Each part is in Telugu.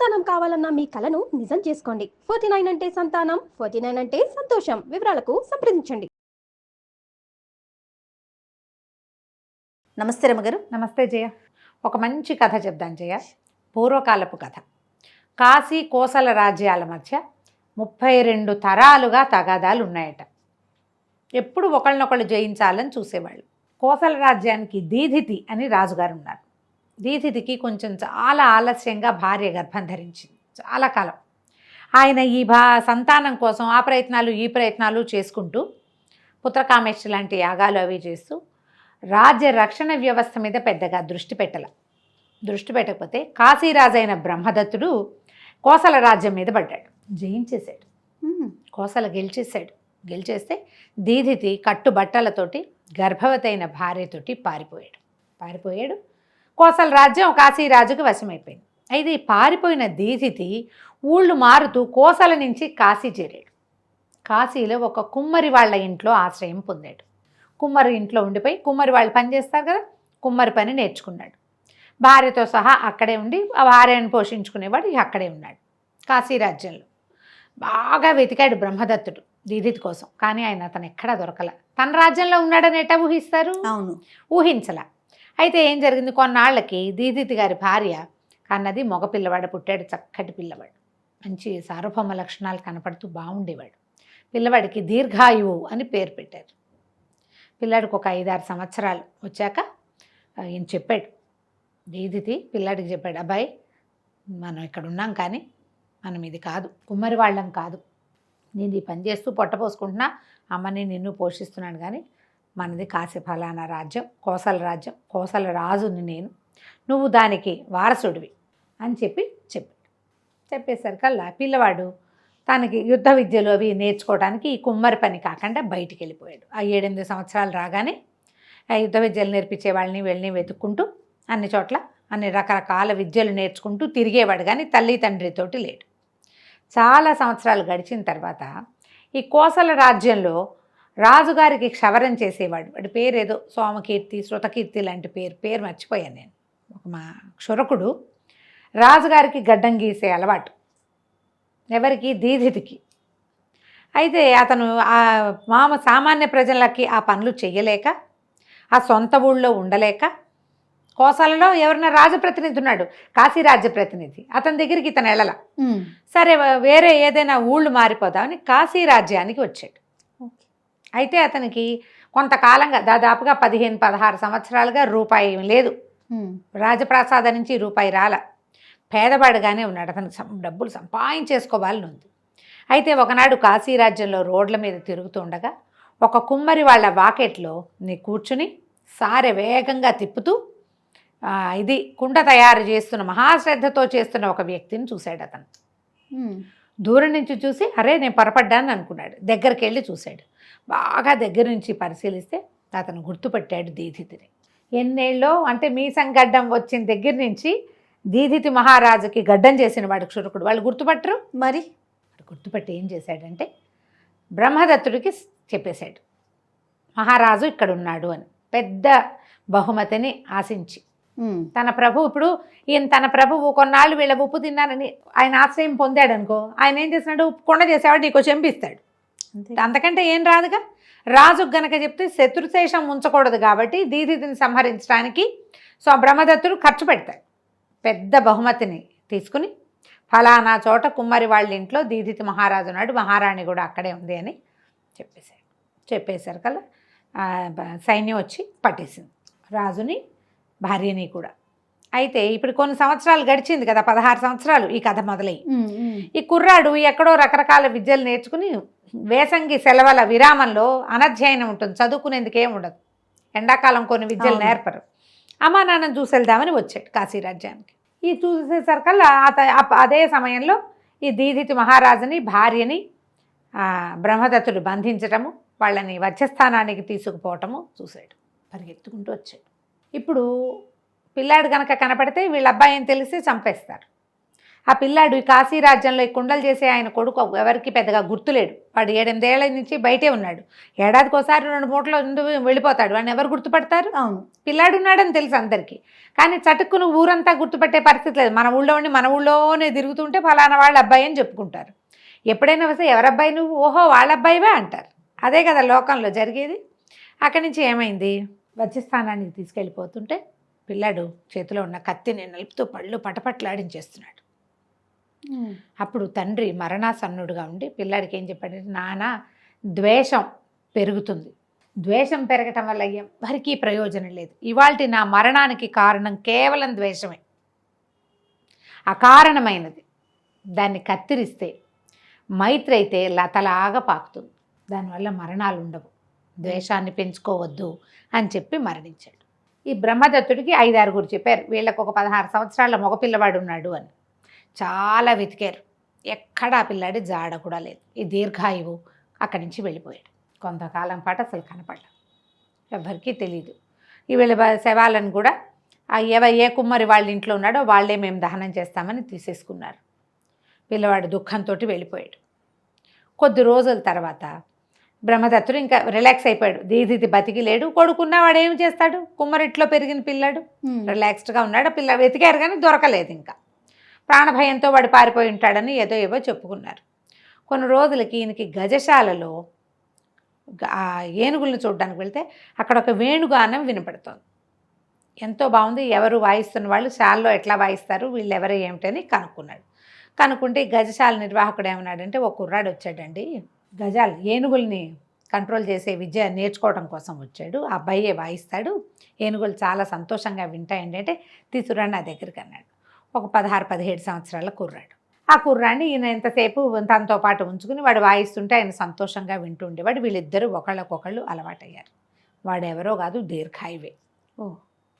సంతానం కావాలన్న మీ కలను నిజం చేసుకోండి. 49 అంటే సంతానం, 49 అంటే సంతోషం. వివరాలకు సంప్రదించండి. నమస్తే రమగారు. నమస్తే జయ. ఒక మంచి కథ చెప్దాం జయ. పూర్వకాలపు కథ. కాశీ కోసల రాజ్యాల మధ్య 32 తరాలుగా తగాదాలు ఉన్నాయట. ఎప్పుడు ఒకళ్ళనొకళ్ళు జయించాలని చూసేవాళ్ళు. కోసల రాజ్యానికి దీధితి అని రాజుగారు ఉన్నారు. దీధితికి కొంచెం చాలా ఆలస్యంగా భార్య గర్భం ధరించింది. చాలా కాలం ఆయన ఈ సంతానం కోసం ఆ ప్రయత్నాలు ఈ ప్రయత్నాలు చేసుకుంటూ పుత్రకామేష్టి లాంటి యాగాలు అవి చేస్తూ రాజ్య రక్షణ వ్యవస్థ మీద పెద్దగా దృష్టి పెట్టకపోతే కాశీరాజైన బ్రహ్మదత్తుడు కోసల రాజ్యం మీద పడ్డాడు. జయించేశాడు. కోసల గెలిచేస్తే దీధితి కట్టుబట్టలతోటి గర్భవతి అయిన భార్యతోటి పారిపోయాడు. కోసల రాజ్యం కాశీరాజుకు వశమైపోయింది. అయితే పారిపోయిన దీధితి ఊళ్ళు మారుతూ కోసల నుంచి కాశీ చేరాడు. కాశీలో ఒక కుమ్మరి వాళ్ళ ఇంట్లో ఆశ్రయం పొందాడు. కుమ్మరి ఇంట్లో ఉండిపోయి కుమ్మరి వాళ్ళు పని చేస్తారు కదా, కుమ్మరి పని నేర్చుకున్నాడు. భార్యతో సహా అక్కడే ఉండి ఆ భార్యను పోషించుకునేవాడు. అక్కడే ఉన్నాడు కాశీరాజ్యంలో. బాగా వెతికాడు బ్రహ్మదత్తుడు దీధితి కోసం. కానీ అతను ఎక్కడా దొరకల. తన రాజ్యంలో ఉన్నాడని ఎట్టా ఊహిస్తారు? అవును, ఊహించలా. అయితే ఏం జరిగింది, కొన్నాళ్ళకి దీధితి గారి భార్య కన్నది మగ పిల్లవాడు పుట్టాడు. చక్కటి పిల్లవాడు, మంచి సార్వభౌమ లక్షణాలు కనపడుతూ బాగుండేవాడు. పిల్లవాడికి దీర్ఘాయువు అని పేరు పెట్టారు. పిల్లాడికి ఒక 5-6 సంవత్సరాలు వచ్చాక ఈయన చెప్పాడు, దీధితి పిల్లాడికి చెప్పాడు, అబ్బాయి మనం ఇక్కడ ఉన్నాం కానీ మనం ఇది కాదు, కుమ్మరి వాళ్ళం కాదు. నేను ఈ పని చేస్తూ పొట్ట పోసుకుంటున్నా, అమ్మని నిన్ను పోషిస్తున్నాను, కానీ మనది కాశీ ఫలానా రాజ్యం, కోసల రాజ్యం, కోసల రాజుని నేను, నువ్వు దానికి వారసుడివి అని చెప్పేసరికల్లా పిల్లవాడు తనకి యుద్ధ విద్యలు అవి నేర్చుకోవడానికి ఈ కుమ్మరి పని కాకుండా బయటికి వెళ్ళిపోయాడు. ఆ 7-8 సంవత్సరాలు రాగానే ఆ యుద్ధ విద్యలు నేర్పించే వాళ్ళని వెతుక్కుంటూ అన్ని చోట్ల అన్ని రకరకాల విద్యలు నేర్చుకుంటూ తిరిగేవాడు, కానీ తల్లి తండ్రితోటి లేడు. చాలా సంవత్సరాలు గడిచిన తర్వాత ఈ కోసల రాజ్యంలో రాజుగారికి క్షవరం చేసేవాడు. వాడి పేరేదో సోమకీర్తి, శృతకీర్తి లాంటి పేరు మర్చిపోయాను నేను. మా క్షురకుడు రాజుగారికి గడ్డం గీసే అలవాటు. ఎవరికి? దీధితికి. అయితే అతను సామాన్య ప్రజలకి ఆ పనులు చెయ్యలేక, ఆ సొంత ఊళ్ళో ఉండలేక, కోసలలో ఎవరైనా రాజప్రతినిధి ఉన్నాడు, కాశీ రాజ్య ప్రతినిధి, అతని దగ్గరికి ఇతను వెళ్ళల. సరే వేరే ఏదైనా ఊళ్ళు మారిపోదామని కాశీ రాజ్యానికి వచ్చాడు. అయితే అతనికి కొంతకాలంగా దాదాపుగా 15-16 సంవత్సరాలుగా రూపాయి లేదు. రాజప్రాసాదం నుంచి రూపాయి రాల. పేదవాడుగానే ఉన్నాడు. అతనికి డబ్బులు సంపాదించేసుకోవాలని ఉంది. అయితే ఒకనాడు కాశీరాజ్యంలో రోడ్ల మీద తిరుగుతుండగా ఒక కుమ్మరి వాళ్ళ వాకెట్లో కూర్చుని సారె వేగంగా తిప్పుతూ ఇది కుండ తయారు చేస్తున్న మహాశ్రద్ధతో చేస్తున్న ఒక వ్యక్తిని చూశాడు. అతను దూరం నుంచి చూసి అరే నేను పొరపడ్డాను అనుకున్నాడు. దగ్గరికి వెళ్ళి చూశాడు. బాగా దగ్గర నుంచి పరిశీలిస్తే అతను గుర్తుపట్టాడు దీధితిని. ఎన్నేళ్ళో అంటే మీసం గడ్డం వచ్చిన దగ్గర నుంచి దీధితి మహారాజుకి గడ్డం చేసిన వాడు క్షురకుడు. వాళ్ళు గుర్తుపట్టరు. మరి గుర్తుపట్టి ఏం చేశాడంటే బ్రహ్మదత్తుడికి చెప్పేశాడు, మహారాజు ఇక్కడ ఉన్నాడు అని. పెద్ద బహుమతిని ఆశించి తన ప్రభువు, ఇప్పుడు ఈయన తన ప్రభువు కొన్నాళ్ళు వీళ్ళ ఉప్పు తిన్నారని ఆయన ఆశ్రయం పొందాడు అనుకో, ఆయన ఏం చేసినాడు, కొండ చేసేవాడు నీకో చెంపిస్తాడు. అంతకంటే ఏం రాదుగా. రాజుకు గనక చెప్తే శత్రుశేషం ఉంచకూడదు కాబట్టి దీధితిని సంహరించడానికి బ్రహ్మదత్తుడు ఖర్చు పెడతాడు. పెద్ద బహుమతిని తీసుకుని ఫలానా చోట కుమ్మరి వాళ్ళ ఇంట్లో దీధితి మహారాజు ఉన్నాడు, మహారాణి కూడా అక్కడే ఉంది అని చెప్పేశారు కల్లా సైన్యం వచ్చి పట్టేసింది రాజుని, భార్యని కూడా. అయితే ఇప్పుడు కొన్ని సంవత్సరాలు గడిచింది కదా, 16 సంవత్సరాలు ఈ కథ మొదలయ్యి. ఈ కుర్రాడు ఎక్కడో రకరకాల విద్యలు నేర్చుకుని వేసంగి సెలవుల విరామంలో అనధ్యయనం ఉంటుంది, చదువుకునేందుకు ఏమి ఉండదు. ఎండాకాలం కొన్ని విద్యలు నేర్పరు. అమ్మా నాన్నని చూసి వెళ్దామని వచ్చాడు కాశీరాజ్యానికి. ఈ చూసేసరికల్లా అదే సమయంలో ఈ దీధితి మహారాజుని భార్యని బ్రహ్మదత్తుడు బంధించటము, వాళ్ళని వధ్యస్థానానికి తీసుకుపోవటము చూశాడు. పరిగెత్తుకుంటూ వచ్చాడు. ఇప్పుడు పిల్లాడు కనుక కనపడితే వీళ్ళ అబ్బాయిని తెలిసి చంపేస్తారు. ఆ పిల్లాడు ఈ కాశీ రాజ్యంలో ఈ కుండలు చేసే ఆయన కొడుకు ఎవరికి పెద్దగా గుర్తులేడు. వాడు 7-8 ఏళ్ల నుంచి బయటే ఉన్నాడు. ఏడాదికోసారి 2 మూటలు వెళ్ళిపోతాడు. వాడిని ఎవరు గుర్తుపడతారు? అవును. పిల్లాడు ఉన్నాడని తెలుసు అందరికీ. కానీ చటుక్కును ఊరంతా గుర్తుపట్టే పరిస్థితి లేదు. మన ఊళ్ళో ఉండి మన ఊళ్ళోనే తిరుగుతుంటే ఫలానా వాళ్ళ అబ్బాయి అని చెప్పుకుంటారు. ఎప్పుడైనా వస్తే ఎవరబ్బాయి నువ్వు, ఓహో వాళ్ళ అబ్బాయివే అంటారు. అదే కదా లోకంలో జరిగేది. అక్కడి నుంచి ఏమైంది, వజ్రస్థానానికి తీసుకెళ్ళిపోతుంటే పిల్లాడు చేతిలో ఉన్న కత్తిని నలుపుతూ పళ్ళు పటపట్లాడించేస్తున్నాడు. అప్పుడు తండ్రి మరణాసన్నుడుగా ఉండి పిల్లాడికి ఏం చెప్పాడంటే, నాన్న ద్వేషం పెరుగుతుంది, ద్వేషం పెరగటం వల్ల ఎవరికీ ప్రయోజనం లేదు. ఇవాల్టి నా మరణానికి కారణం కేవలం ద్వేషమే, అకారణమైనది. దాన్ని కత్తిరిస్తే మైత్రి అయితే లతలాగా పాకుతుంది, దానివల్ల మరణాలు ఉండవు, ద్వేషాన్ని పెంచుకోవద్దు అని చెప్పి మరణించాడు. ఈ బ్రహ్మదత్తుడికి 5-6 చెప్పారు, వీళ్ళకు ఒక 16 సంవత్సరాల మగపిల్లవాడు ఉన్నాడు అని. చాలా వెతికారు, ఎక్కడా ఆ పిల్లాడి జాడ కూడా లేదు. ఈ దీర్ఘాయువు అక్కడి నుంచి వెళ్ళిపోయాడు. కొంతకాలం పాటు అసలు కనపడలేదు, ఎవరికీ తెలియదు. ఈ వీళ్ళ శవాలను కూడా ఏ కుమ్మరి వాళ్ళ ఇంట్లో ఉన్నాడో వాళ్ళే మేము దహనం చేస్తామని తీసేసుకున్నారు. పిల్లవాడు దుఃఖంతో వెళ్ళిపోయాడు. కొద్ది రోజుల తర్వాత బ్రహ్మదత్తుడు ఇంకా రిలాక్స్ అయిపోయాడు. దీది బతికి లేడు, కొడుకున్నా వాడు ఏం చేస్తాడు, కుమ్మరిట్లో పెరిగిన పిల్లాడు రిలాక్స్డ్గా ఉన్నాడు. పిల్ల వెతికారు కానీ దొరకలేదు. ఇంకా ప్రాణభయంతో వాడు పారిపోయి ఉంటాడని ఏవో చెప్పుకున్నారు. కొన్ని రోజులకి ఈయనకి గజశాలలో ఆ ఏనుగులను చూడడానికి వెళ్తే అక్కడ ఒక వేణుగానం వినపడుతోంది. ఎంతో బాగుంది, ఎవరు వాయిస్తున్న వాళ్ళు శాలలో ఎట్లా వాయిస్తారు, వీళ్ళు ఎవరు ఏమిటని కనుక్కున్నాడు. కనుక్కుంటే గజశాల నిర్వాహకుడు ఏమన్నాడంటే, ఒక కుర్రాడు వచ్చాడండి, గజాలు ఏనుగుల్ని కంట్రోల్ చేసే విద్య నేర్చుకోవడం కోసం వచ్చాడు, ఆ అబ్బాయే వాయిస్తాడు, ఏనుగులు చాలా సంతోషంగా వింటాయండి అంటే తీసుకురాండి నా దగ్గరికి అన్నాడు. ఒక 16-17 సంవత్సరాల కుర్రాడు. ఆ కుర్రాడిని ఈయన ఎంతసేపు తనతో పాటు ఉంచుకుని వాడు వాయిస్తుంటే ఆయన సంతోషంగా వింటూ ఉండేవాడు. వీళ్ళిద్దరూ ఒకళ్ళకొకళ్ళు అలవాటయ్యారు. వాడెవరో కాదు, దీర్ఘాయువే.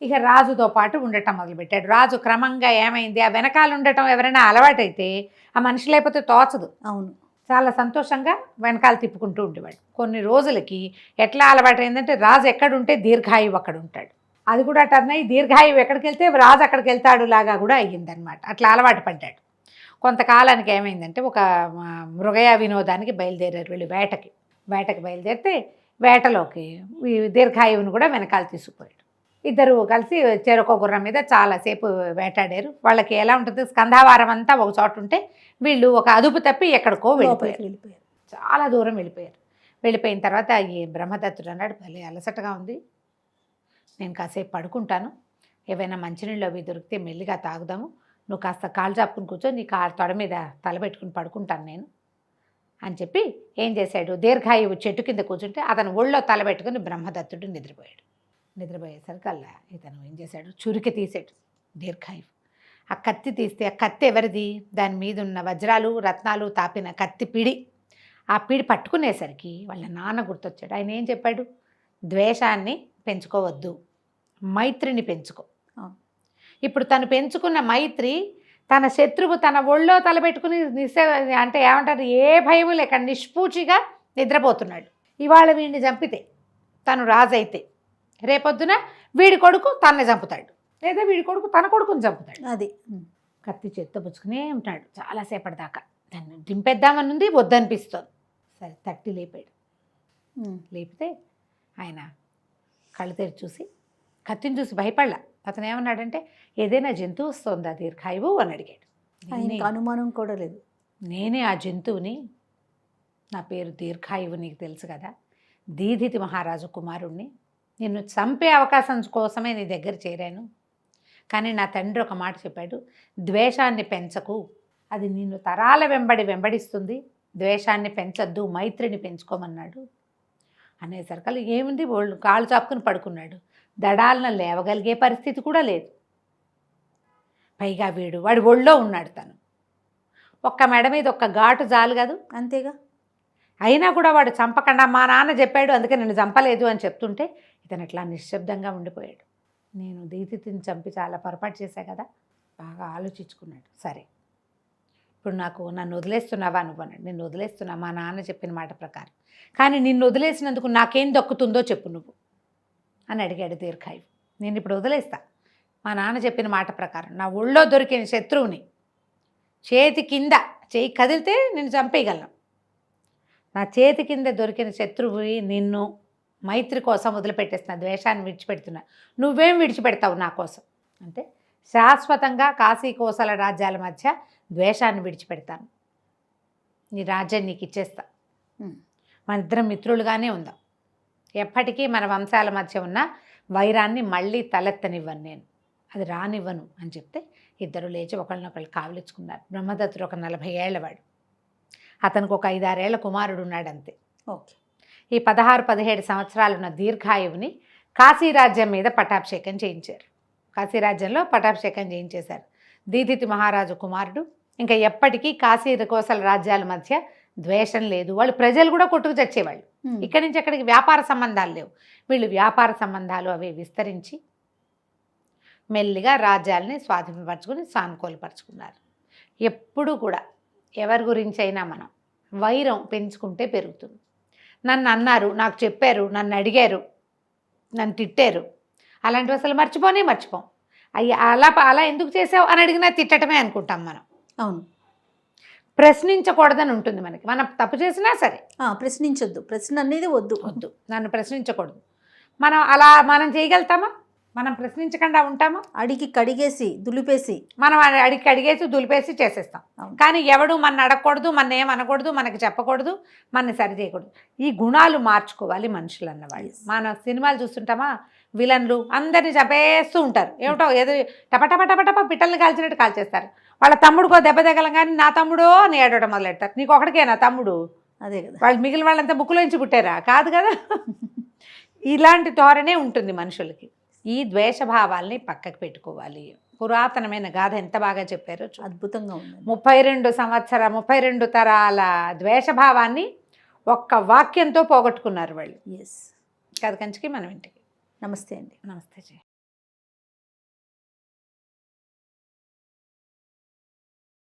ఇక రాజుతో పాటు ఉండటం మొదలుపెట్టాడు. రాజు క్రమంగా ఏమైంది, ఆ వెనకాల ఉండటం ఎవరైనా అలవాటైతే ఆ మనిషి లేకపోతే తోచదు. అవును. చాలా సంతోషంగా వెనకాల తిప్పుకుంటూ ఉండేవాడు. కొన్ని రోజులకి ఎట్లా అలవాటైందంటే, రాజు ఎక్కడుంటే దీర్ఘాయువు అక్కడ ఉంటాడు. అది కూడా టర్న్ అయ్యి దీర్ఘాయువు ఎక్కడికి వెళ్తే రాజు అక్కడికి వెళ్తాడు లాగా కూడా అయ్యిందనమాట. అట్లా అలవాటు పడ్డాడు. కొంతకాలానికి ఏమైందంటే, ఒక మృగయ వినోదానికి బయలుదేరారు వీళ్ళు. వేటకి బయలుదేరితే వేటలోకి దీర్ఘాయువుని కూడా వెనకాల తీసుకుపోయాడు. ఇద్దరు కలిసి చెరొక గుర్రం మీద చాలాసేపు వేటాడారు. వాళ్ళకి ఎలా ఉంటుంది, స్కంధావారం అంతా ఒక చోట ఉంటే వీళ్ళు ఒక అదుపు తప్పి ఎక్కడికో వెళ్ళిపోయారు. చాలా దూరం వెళ్ళిపోయారు. వెళ్ళిపోయిన తర్వాత ఈ బ్రహ్మదత్తుడు అన్నాడు, భలే అలసటగా ఉంది, నేను కాసేపు పడుకుంటాను, ఏవైనా మంచినీళ్ళు అవి దొరికితే మెల్లిగా తాగుదాము, నువ్వు కాస్త కాళ్ళు చాపుకుని కూర్చో, నీ తొడ మీద తలబెట్టుకుని పడుకుంటాను నేను అని చెప్పి ఏం చేశాడు, దీర్ఘాయువు చెట్టు కింద కూర్చుంటే అతను ఒళ్ళో తలబెట్టుకుని బ్రహ్మదత్తుడు నిద్రపోయాడు. నిద్రపోయేసరికల్లా ఇతను ఏం చేశాడు, చురికి తీసాడు దీర్ఘాయువు. ఆ కత్తి తీస్తే ఆ కత్తి ఎవరిది, దాని మీద ఉన్న వజ్రాలు రత్నాలు తాపిన కత్తి పిడి. ఆ పిడి పట్టుకునేసరికి వాళ్ళ నాన్న గుర్తొచ్చాడు. ఆయన ఏం చెప్పాడు, ద్వేషాన్ని పెంచుకోవద్దు, మైత్రిని పెంచుకో. ఇప్పుడు తను పెంచుకున్న మైత్రి తన శత్రువు తన ఒళ్ళో తలబెట్టుకుని అంటే ఏమంటారు, ఏ భయం లేక నిష్పూచిగా నిద్రపోతున్నాడు. ఇవాళ వీడిని చంపితే తను రాజైతే రేపొద్దున వీడి కొడుకు తనని చంపుతాడు, లేదా వీడి కొడుకు తన కొడుకుని చంపుతాడు. అది కత్తి చేత్తో పుచ్చుకునే ఉంటాడు చాలాసేపటి దాకా. దాన్ని దింపేద్దామనుంది, వద్దనిపిస్తుంది. సరే తట్టి లేపాడు. లేపితే ఆయన కళ్ళు తెరిచి చూసి కత్తిని చూసి భయపడలా. అతను ఏమన్నాడంటే, ఏదైనా జంతువు వస్తుందా దీర్ఘాయువు అని అడిగాడు. అనుమానం కూడా లేదు, నేనే ఆ జంతువుని, నా పేరు దీర్ఘాయువు, నీకు తెలుసు కదా, దీధితి మహారాజు కుమారుణ్ణి, నిన్ను చంపే అవకాశం కోసమే నీ దగ్గర చేరాను. కానీ నా తండ్రి ఒక మాట చెప్పాడు, ద్వేషాన్ని పెంచకు, అది నిన్ను తరాల వెంబడిస్తుంది, ద్వేషాన్ని పెంచొద్దు, మైత్రిని పెంచుకోమన్నాడు. అనేసరికల్లా ఏముంది, వాళ్ళు కాళ్ళు చాపుకుని పడుకున్నాడు. దడాలన లేవగలిగే పరిస్థితి కూడా లేదు. పైగా వాడి ఒళ్ళో ఉన్నాడు తను. ఒక్క మెడ మీద ఒక్క ఘాటు జాలు కాదు, అంతేగా. అయినా కూడా వాడు చంపకుండా, మా నాన్న చెప్పాడు అందుకే నేను చంపలేదు అని చెప్తుంటే ఇతను ఇట్లా నిశ్శబ్దంగా ఉండిపోయాడు. నేను దీతిని చంపి చాలా పొరపాటు చేశా కదా, బాగా ఆలోచించుకున్నాడు. సరే ఇప్పుడు నన్ను వదిలేస్తున్నావా నువ్వు అన్నాడు. నిన్ను వదిలేస్తున్నా మా నాన్న చెప్పిన మాట ప్రకారం, కానీ నిన్ను వదిలేసినందుకు నాకేం దక్కుతుందో చెప్పు నువ్వు అని అడిగాడు దీర్ఘాయువు. నేను ఇప్పుడు వదిలేస్తా, మా నాన్న చెప్పిన మాట ప్రకారం నా ఒళ్ళో దొరికిన శత్రువుని చేతి కింద చేయి కదిలితే నేను చంపేయగలను. నా చేతి కింద దొరికిన శత్రువు నిన్ను మైత్రి కోసం వదిలిపెట్టేస్తున్నా, ద్వేషాన్ని విడిచిపెడుతున్నా, నువ్వేం విడిచిపెడతావు నా కోసం అంటే శాశ్వతంగా కాశీ కోసల రాజ్యాల మధ్య ద్వేషాన్ని విడిచిపెడతాను, నీ రాజ్యం నీకు ఇచ్చేస్తా, మన ఇద్దరం మిత్రులుగానే ఉందాం, ఎప్పటికీ మన వంశాల మధ్య ఉన్న వైరాన్ని మళ్ళీ తలెత్తనివ్వను, నేను అది రానివ్వను అని చెప్తే ఇద్దరు లేచి ఒకళ్ళనొకళ్ళు కావలించుకున్నారు. బ్రహ్మదత్తుడు ఒక 40 ఏళ్లవాడు, అతనికి ఒక 5-6 ఏళ్ల కుమారుడు ఉన్నాడు అంతే. ఓకే. ఈ 16-17 సంవత్సరాలున్న దీర్ఘాయువుని కాశీరాజ్యం మీద పట్టాభిషేకం చేయించారు. కాశీరాజ్యంలో పట్టాభిషేకం చేయించేశారు. దీదితి మహారాజు కుమారుడు. ఇంకా ఎప్పటికీ కాశీ కోసల రాజ్యాల మధ్య ద్వేషం లేదు. వాళ్ళు ప్రజలు కూడా కొట్టుకు చచ్చేవాళ్ళు. ఇక్కడి నుంచి అక్కడికి వ్యాపార సంబంధాలు లేవు. వీళ్ళు వ్యాపార సంబంధాలు అవి విస్తరించి మెల్లిగా రాజ్యాలని స్వాధీనపరచుకుని సానుకూలపరుచుకున్నారు. ఎప్పుడు కూడా ఎవరి గురించి అయినా మనం వైరం పెంచుకుంటే పెరుగుతుంది. నన్ను అన్నారు, నాకు చెప్పారు, నన్ను అడిగారు, నన్ను తిట్టారు, అలాంటివి అసలు మర్చిపోం. అయ్యి అలా ఎందుకు చేసావు అని అడిగినా తిట్టడమే అనుకుంటాం మనం. అవును. ప్రశ్నించకూడదని ఉంటుంది మనకి. మనం తప్పు చేసినా సరే ప్రశ్నించొద్దు, ప్రశ్న అనేది వద్దు. నన్ను ప్రశ్నించకూడదు. మనం చేయగలుగుతామా? మనం ప్రశ్నించకుండా ఉంటామా? అడిగి కడిగేసి దులిపేసి మనం అడిగేసి దులిపేసి చేసేస్తాం. కానీ ఎవడు మన అడగకూడదు, మన ఏం అనకూడదు, మనకి చెప్పకూడదు, మనని సరి చేయకూడదు. ఈ గుణాలు మార్చుకోవాలి మనుషులు అన్నవాళ్ళు. మన సినిమాలు చూస్తుంటామా, విలన్లు అందరినీ చంపేస్తూ ఉంటారు. ఏమిటో ఏదో టపటప పిట్టల్ని కాల్చినట్టు కాల్చేస్తారు. వాళ్ళ తమ్ముడికో దెబ్బ తగలంగానే నా తమ్ముడో అని ఏడవడం మొదలెడతారు. నీకు ఒకటికేనా తమ్ముడు? అదే కదా. వాళ్ళు మిగిలిన వాళ్ళంతా ముక్కులోంచి పుట్టారా? కాదు కదా. ఇలాంటి ధోరణే ఉంటుంది మనుషులకి. ఈ ద్వేషభావాల్ని పక్కకు పెట్టుకోవాలి. పురాతనమైన గాథ ఎంత బాగా చెప్పారో, అద్భుతంగా ఉంది. 32 తరాల ద్వేషభావాన్ని ఒక్క వాక్యంతో పోగొట్టుకున్నారు వాళ్ళు. ఎస్. కథ కంచికి మనం ఇంటికి. నమస్తే అండి. నమస్తే జీ.